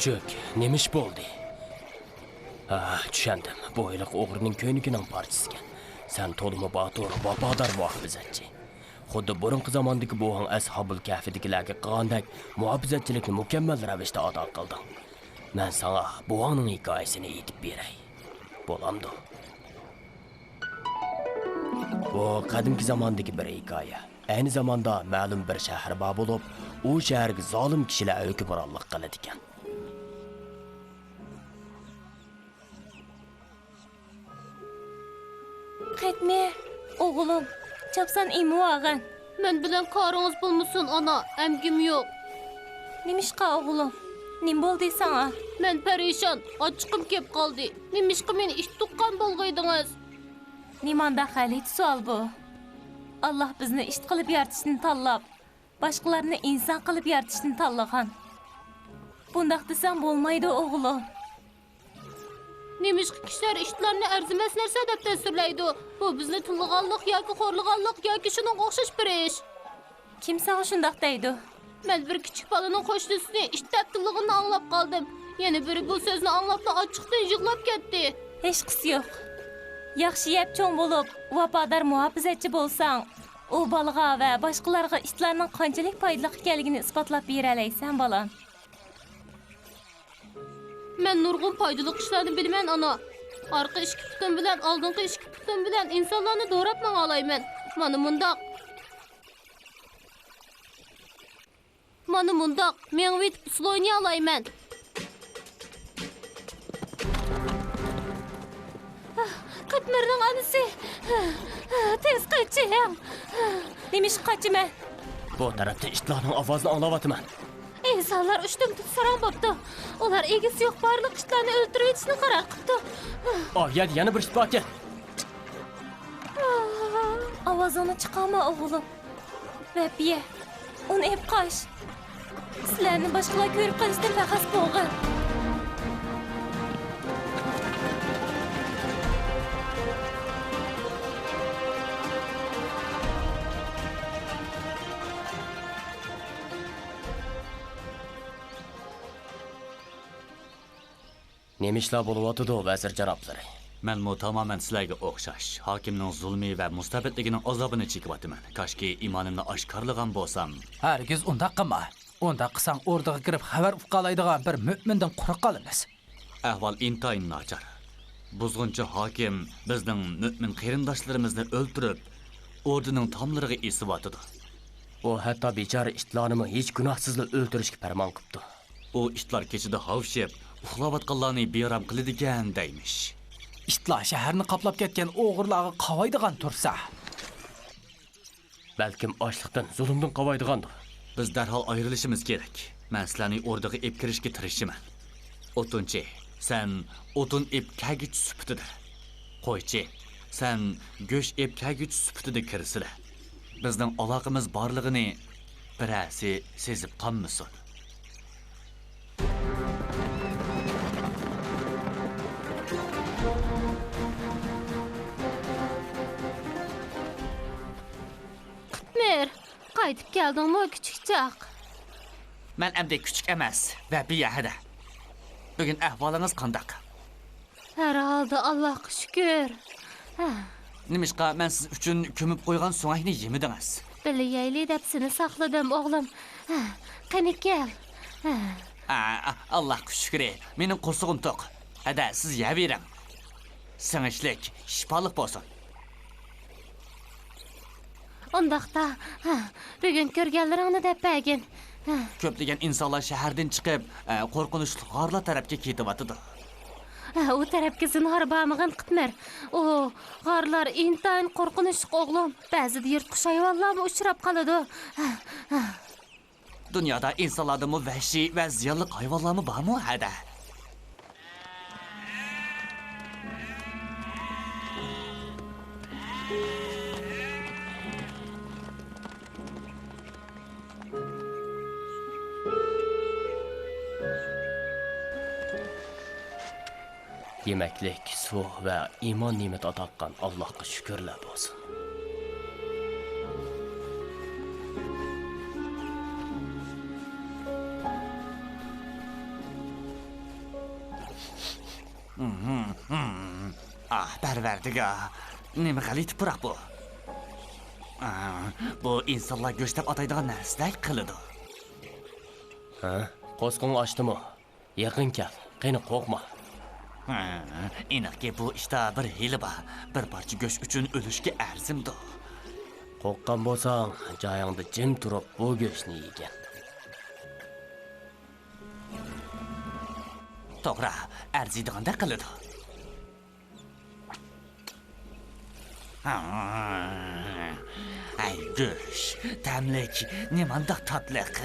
Küçük, nemish bo'ldi? Ha, tushundim. Bu oyliq o'g'rining ko'ynikining parchasigan. Sen to'limi batur, vafodor muhofizatchi. Xuddi burungi zamondagi bo'g'in ashabul kahfidagilarga qilgandek muhofizatchilikni mukammal ravishda ado qilding. Men sana bo'g'inning hikoyasini aytib beray. Bo'lamdi. Bu qadimgi zamondagi bir hikoya. Ayni zamonda ma'lum bir shahar bor bo'lib, u shaharga zolim kishilar hukmronlik qiladi ekan. Qaytma, o'g'lim. Chapsan imog'an. Men bilan qaringiz bo'lmasin, ana, amgim yo'q. Nimishqa o'g'lim? Nim bo'ldi sana? Men parishon, ochiqim kelib qoldi. Nimishqa meni ish tuqqan bo'lg'aydingiz? Nimanda xalit savol bu. Allah bizni ish qilib yaratishni tanlab, boshqalarni inson qilib yaratishni tanlagan. Bundaq desam bo'lmaydi o'g'lim. Nimishqa kishilar ishlarni arzimas narsa deb tasvirlaydi. Bu bizni tilg'anlik yoki xo'rlig'anlik yoki shuning o'xshash bir ish. Kim sana shundaq deydi? Men bir kichik bolaning qo'shnisini ish ta'tilligini anglab qoldim. Yana biri bu so'zni anglabda ochiqdan yig'lab ketdi. Hech qisi yo'q. Yaxshi yeb cho'ng bo'lib, vafodor muhofizatchi bo'lsang, u bolaga va boshqalarga ishlarning qanchalik foydali ekanligini isbotlab bera olaysan, bolam. Men nurg'un foydali ishlarni bilman, ana. Orqa ishki putim bilan, oldingi ishki putim bilan insonlarni do'rab men olayman. Mana mundoq men vit usloni olayman. Qatmirning anisi. Tez qaytchayam. Nemish qaçma? Bu tarafda ishlarning ovozini anglayapman. İnsanlar uçtum tut saran boptu. Ular egisi yo'q barliq ishlarni o'ldirib etishni qaror qildi. Yadi yana bir ish bor ekan. Ovozini chiqarma o'g'lim. Rabiya, uni ep qo'sh. Sizlarni boshqalar ko'rib qolishda faqat bo'lgan. Nemishlar bo'lyotdi, vazir janoblari. Men tamamen sizlarga o'xshash hokimning zulmi va mustabidligining azobini chekyapman. Kashki iymonimni oshkorlagan bo'lsam. Hargiz undaq qilma. Undaq qilsang o'rdaga kirib xabar uqalaydigan bir mu'mindan quruq qolamiz. Ahvol intayin nachar. Buzg'unchi hokim bizning mu'min qarindoshlarimizni o'ldirib, o'rdining tomlariga esiyotidir. U hatto bechora ishlarni hech gunohsizlar o'ldirishga farmon qildi. U ishlar kechida havshib, uxlayotganlarni beram qiladigan deymish. İştlar shaharni qoplab ketgan o'g'irlarga qavaydigan tursa. Balkim ochliqdan, zulmdan qavaydigandir. Biz darhol ayrilishimiz kerak. Men sizlarni o'rdaga ep kirishga tirishiman. O'tunchi, sen o'tun ep kagich suputida. Qo'ychi, sen go'sht ep kagich suputida kirsizlar. Bizning aloqamiz borligini birasi sezib qolmasin. Qaytib keldingmi, kichikchaq? Men endi küçük emas va biyahada. Bugun ahvolingiz qandaq? Her halda Allohga shukr. Nimishqa men siz uchun ko'mib qo'ygan so'ngakni yemidingiz? Biliyayli deb seni saqladim, o'g'lim. Qani kel. Allohga shukr. Mening qo'rsig'im to'q. Hada siz yeyavering. Singishlik, shifoliq bo'lsin. Ondaqda, bugun ko'rganlaringni deb bagin. Ko'plagan insonlar shahardan chiqib, qo'rqinchli g'orlar tarafga ketyapti. U tarafga zinhor bormagan qitmir. O, g'orlar intayin qo'rqinchli o'g'lim. Ba'zida yirtqich hayvonlarga uchrab qoladi. Dunyoda insonlarda vahshiy va ziyonli hayvonlarmi bormi hada? Yemeklik, suv va iymon ne'mat ataqan Allohga shukrlar bo'lsin. Ah, Parvardigar, nima g'alati puroq bu? Bu insonlar go'sht deb ataydigan narsaday qiladi. Ha? Qo'sqing ochdimi? Yaqin kel, qani qo'rqma. Aniqki bu ishda bir hiyla bor. Bir parcha go'sht uchun o'lishga arzimdi. Qo'rqqan bo'lsang, joyingda jim turib bu go'shtni yegin. To'g'ri, arziydiganda qiladi. Ay go'sht, tamlik, nimanda tatliq.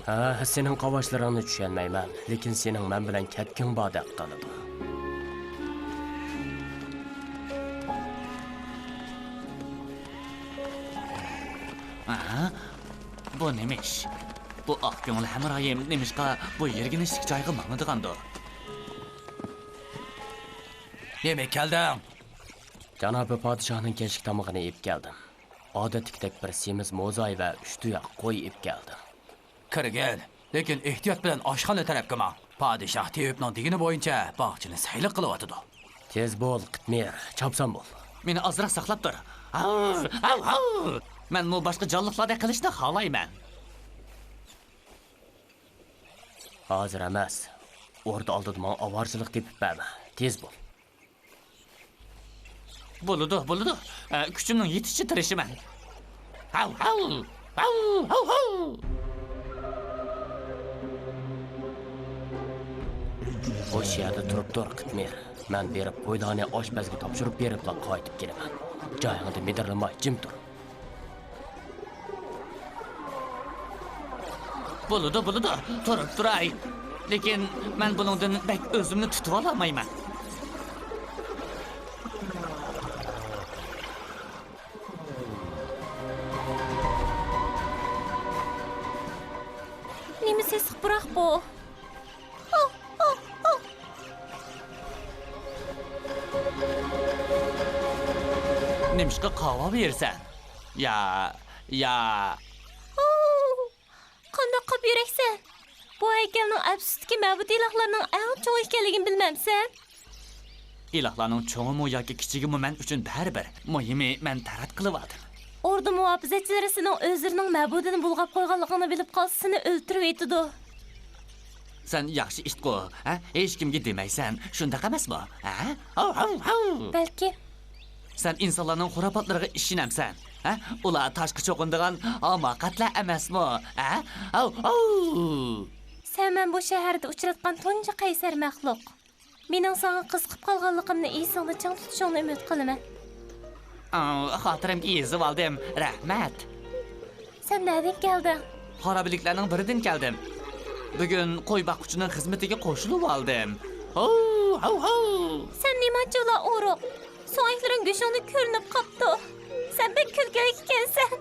Ha, sening qavoshlaringni tushunmayman, lekin sening men bilan ketking bor deb qoladi. Bu nemish? Bu oq ko'ngil hamroyim nemishqa bu yerginishlik joyga mangdigandir. Nima kelding? Janobi podshohning kechki tomog'ini yeb keldim. Odatdagidek bir semiz mo'zay va 3 tuyoq qo'y yeb keldim. Kirgin, lekin ehtiyot bilan oshxona tarafga mang. Podshoh Tevibning degini bo'yicha bog'chini sayli qilyotidi. Tez bo'l, Qitmir, chopsan bo'l. Meni ozroq saqlab tur. Men bu boshqa jonliqlarda qilishni xohlayman. Hozir emas. O'rda oldida men ovorchilik tepib berma. Tez bo'l. Bo'ladi. Kuchimning yetishicha tirishiman. O'sha yerda turib tur, Qitmir. Men berib qo'ylarni oshpazga topshirib beribla qaytib kelaman. Joyingda medirlamay jim tur. Bo'ladi. Turib turay. Lekin men buningdan bak o'zimni tutib olmayman. Nima ses biroq bu? Nimishqa qova bersan? Ya. Qanday qilib yuraksan? Bu haykalning absurdki ma'bud ilohlarning eng cho'ng ekanligini bilmamsan? Ilohlarning cho'ngimi yoki kichigimi men uchun baribir. Muhimi men tarat qilib oldim. Ordu muhofizachilari sening o'zlarining ma'budini bulg'ab qo'yganligini bilib qolsa, seni o'ltirib etidi. Sen yaxshi ish qil, ha? Hech kimga demaysan. Shunda emasmi? Ha? Balki Sen insonlarning xurafotlariga ishonamsan, ha? Ular tashqi cho'qindigan hamoqatlar emasmi? Ha? sen men bu shaharda uchratgan tunji qaysar maxluq. Mening senga qiziqib qolganligimni esingda chang tutishingni umid qilaman. Xotirimga yezib oldim. Rahmat. Sen nereden keldin? Xorabiliklarning biridan keldim. Bugun qo'y boquvchining xizmatiga qo'shilib oldim. Sen nimacha ular o'roq? So'ngliring go'shingda ko'rinib qopti. Sen bek kulgalik ekansan.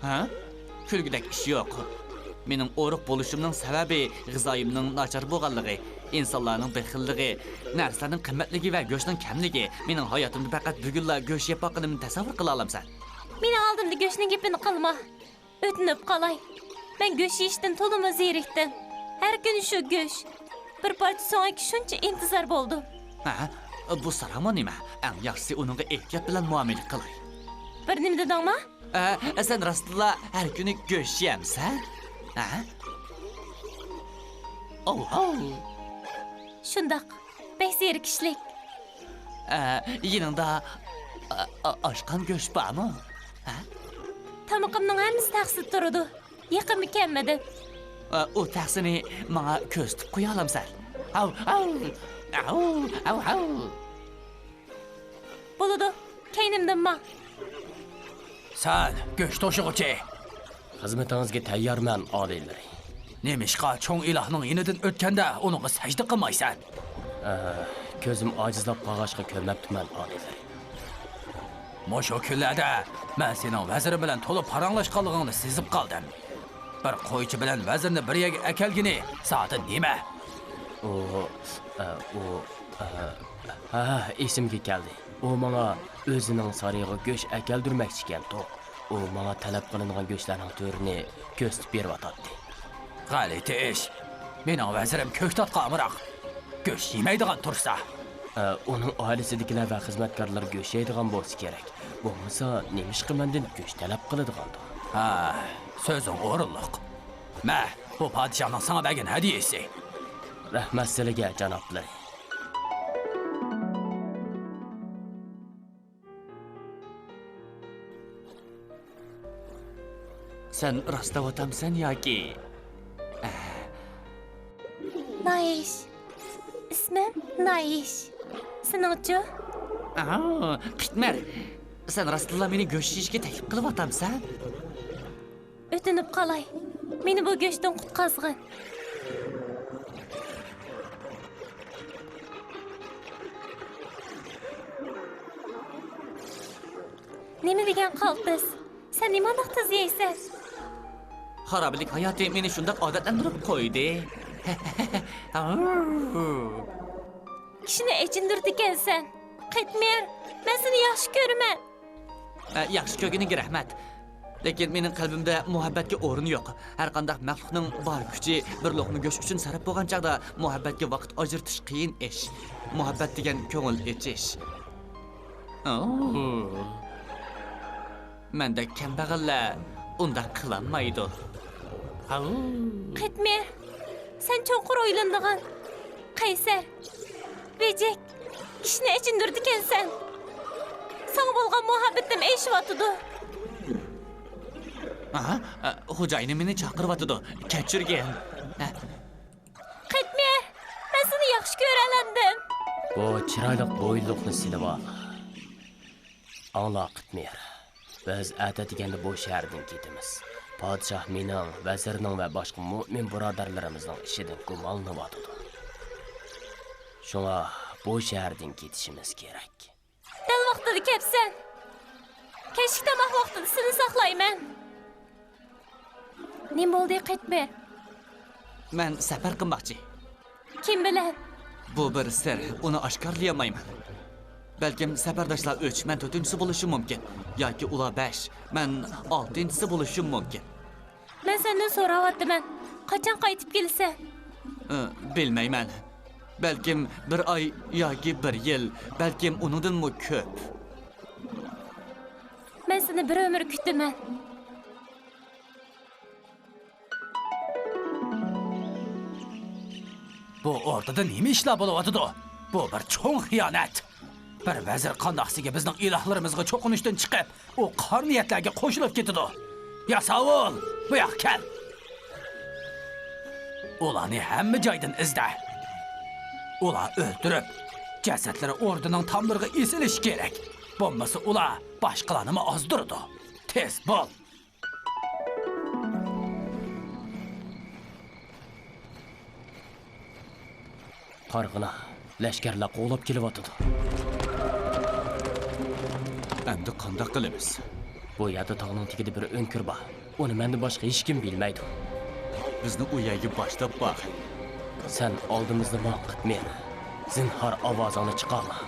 Ha? Kulgidek ish yo'q. Mening o'roq bo'lishimning sababi g'izoyimning nachar bo'lganligi, insonlarning bexilligi, narsalarning qimmatligi va go'shtning kamligi. Mening hayotimda faqat bugunla go'sht yeb boqqanimni tasavvur qila olamsan. Meni oldimda go'shtning gapini qilma. O'tinib qolay. Men go'sht yeyishdan to'liq zerikdim. Har kuni shu go'sht. Bir parcha so'ngki shuncha intizor bo'ldim. Ha? Bu salamo nima? Eng yaxshisi uningga ehtiyot bilan muomala qilay. Bir nima dedingmi? Sen rostla har kuni go'sht yeyapsan? Ha? Shundoq. Bek zerikishlik. Yiningda oshqan go'sht bormi? Ha? Tamaqimning hammasi taqsid turadi. Yaqinmi kelmadi. U taqsini menga ko'rsatib qo'ya olamsan. Bo'ladi. Kaynimdan ma. Sen go'sht to'shig'ichi. Xizmatingizga tayyorman, oliylar. Nemishqa cho'ng ilohning yinidan o'tganda uningga sajda qilmaysan. Ko'zim ojizlab qolg'achqa ko'rmabdiman, oliylar. Mushu kunlarda men sening vaziri bilan to'liq paranglashganligingni sezib qoldim. Bir qo'ychi bilan vazirni bir yerga akalgini, soati nima? Esimga keldi. U menga o'zining sariyg'i go'sht akaldirmoqchi ekan, to'q. u menga talab qilingan go'shtlarning to'rini ko'rsatib beryotdi. G'alati ish. Mening vazirim ko'ktatqa amroq. Go'sht yemaydigan tursa. Uning oilasidagilar va xizmatkorlar go'sht yeydigan bo'lsa kerak. Bo'lmasa, nima ish mendan go'sht talab qiladigandir. Ha, so'zing o'rinliq. Ma, bu podshohning sana bergan hadiyasi. Rahmat sizlarga, janoblar. Sen rastavatamsan yoki? Naish. İsmim Naish. Sening-chi? Qitmar. Sen rastla meni go'sht yeyishga taklif qilyaptamsan? O'tinib qolay. Meni bu go'shtdan qutqazgin. Nima degan qaltis? Sen nimadan tez yeysan? Xaroblik hayotim meni shunday odatlantirib qo'ydi. Kishini echindirdi ekansan. Qaytmer, men seni yaxshi ko'raman. Yaxshi ko'rganinga rahmat. Lekin mening qalbimda muhabbatga o'rin yo'q. Har qanday maxluqning bor kuchi bir loqma go'sht uchun sarf bo'lgan chaqda muhabbatga vaqt ajratish qiyin ish. Muhabbat degan ko'ngil echish. Menda kambag'allar undan qilolmaydi. Qaytmer, sen cho'nqur o'ylandigan. Qaysar, bejek, kishini echindirdi ekansan. Sana bo'lgan muhabbatim eshiyotidu. Xo'jayinim meni chaqiryapti. Kechirgin. Qaytmer, men seni yaxshi ko'ralandim. Bu chiroyli bo'yliqni silib ol. Angla Qitmer. Biz ataydiganda bu shahardan ketamiz. Podshoh mening, vazirning va boshqa mu'min birodarlarimizning ishidan gumonlanyapti. Shunga bu shahardan ketishimiz kerak. Dal vaqtida kelibsan. Kechki tomoq vaqtida seni saqlayman. Nima bo'ldi, Qaytmer? Men safar qilmoqchi. Kim bilan? Bu bir sir, uni oshkorlayolmayman. Balkim safardoshlar 3, men 4-chi bo'lishim mumkin. Yoki ular 5, men 6-chi bo'lishim mumkin. Men sendan so'rayapman. Qachon qaytib kelsan? Bilmayman. Balkim 1 oy yoki 1 yil, balkim undan ko'p. Men seni bir umr kutaman. Bu o'rtada nima ishlar bo'lyapti? Bu bir cho'ng xiyonat. Bir vazir qandaqsiga bizning ilohlarimizga cho'qinishdan chiqib, u qor niyatlarga qo'shilib ketdi. Ya savol, bu yoqqa kel. Ularni hamma joydan izla. Ular o'ldirib, jasadlari o'rdining tomlariga esilish kerak. Bo'lmasa ular boshqalarni ozdirdi. Tez bo'l. Qarg'ina, lashkarlar qo'lab kelyapti. Endi qanday qilamiz? Bu yerda tog'ning tagida bir o'nkir bor. Uni mendan boshqa hech kim bilmaydi. Bizni u yerga boshlab bor. Sen oldimizda bor Qitmer. Zinhor ovozini chiqarma.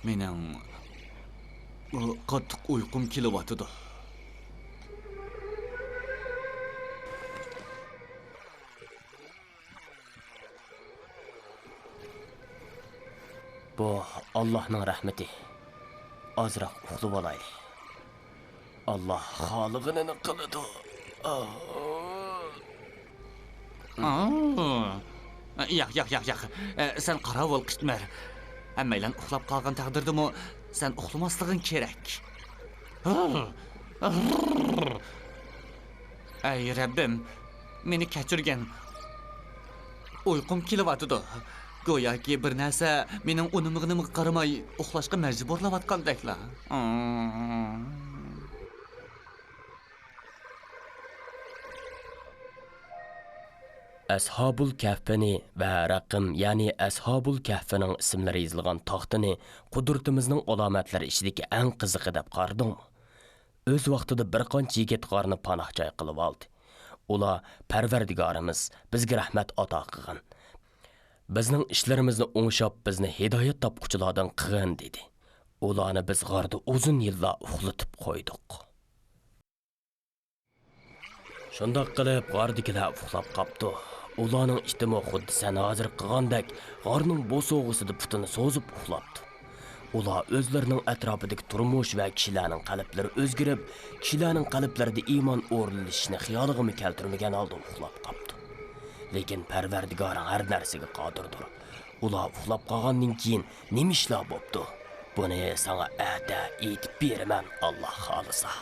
Mening qattiq uyqum kelyapti. Bu Allohning rahmati. Ozroq uxlab olaylik. Alloh xolig'ini qiladi. Yo'q. Sen qarovul Qitmer. Hammaylar uxlab qolgan taqdirdami, sen uxlamasliging kerak. Ay Rabbim, meni kechirgin. Uyqum kelyapti. Go'yoki bir narsa mening unimig'imga qaramay uxlashga majburlayotgandeklar. Ashabul Kahfini va raqam, ya'ni Ashabul Kahfining ismlari yozilgan taxtini qudratimizning alomatlari ichidagi eng qiziqi deb qaradingmi? O'z vaqtida bir qancha yigit qarni panoh joy qilib oldi. Ular Parvardigorimiz bizga rahmat ato qilgan. Bizning ishlarimizni o'ngshab, bizni hidoyat topquchilardan qilgan dedi. Ularni biz g'orda uzun yillar uxlatib qo'ydik. Shundoq qilib g'ordagilar uxlab qopdi. Ularning ijtimo xuddi sen hozir qilgandek g'orning bo'sog'isida putini so'zib uxlabdi. Ular o'zlarining atrofidagi turmush va kishilarning qalblari o'zgarib, kishilarning qalblarida iymon o'rnalishini xiyoliga keltirmagan holda uxlab qopdi. Lekin Parvardigoring har narsaga qodirdir. Ular uxlab qolgandan keyin nima ishlar bo'pti? Buni sana ata aytib beraman, Alloh xolisa.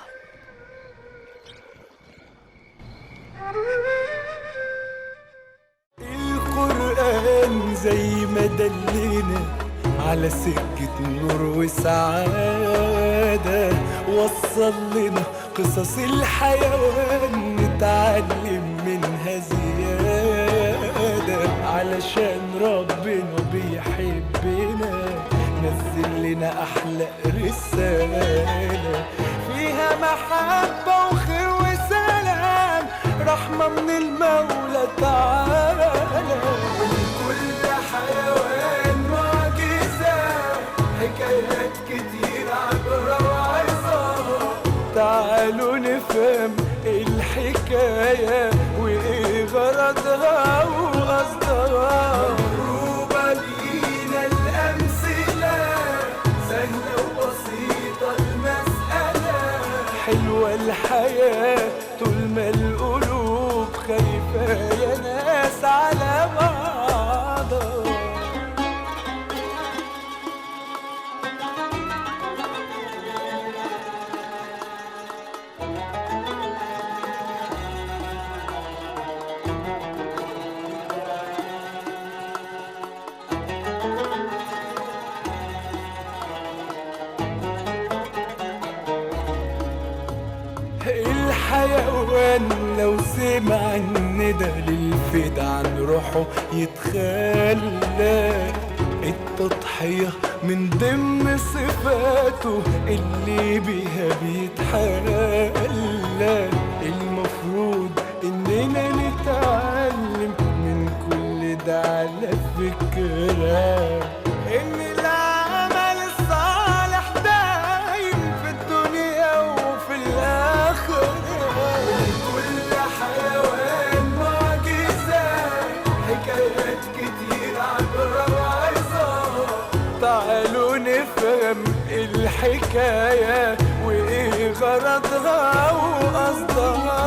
القرآن زي ما دلنا على سكة نور وسعادة، وصل لنا قصص الحيوان نتعلم منها زيادة، علشان ربنا بيحبنا نزل لنا أحلى رسالة فيها محبة وخير وسلام، رحمة من المولى تعالى، ولكل حيوان معجزة، حكايات كتير عبرة وعظة، تعالوا نفهم الحكاية وإيه غرضها وقصدها، مضروبة لينا الأمثلة، سهلة وبسيطة المسألة، حلوة الحياة طول ما القلوب خايفة يا ناس على بعضها. الحيوان لو سمع الندى للفدا عن روحه يتخلى، التضحية من ضمن صفاته اللي بيها بيتحلى، المفروض اننا نتعلم من كل ده على فكرة ان العمل الصالح دايم في الدنيا وفي الآخرة، ولكل حيوان معجزة، حكايات كتير عبرة وعظة، تعالوا نفهم الحكاية وإيه غرضها وقصدها.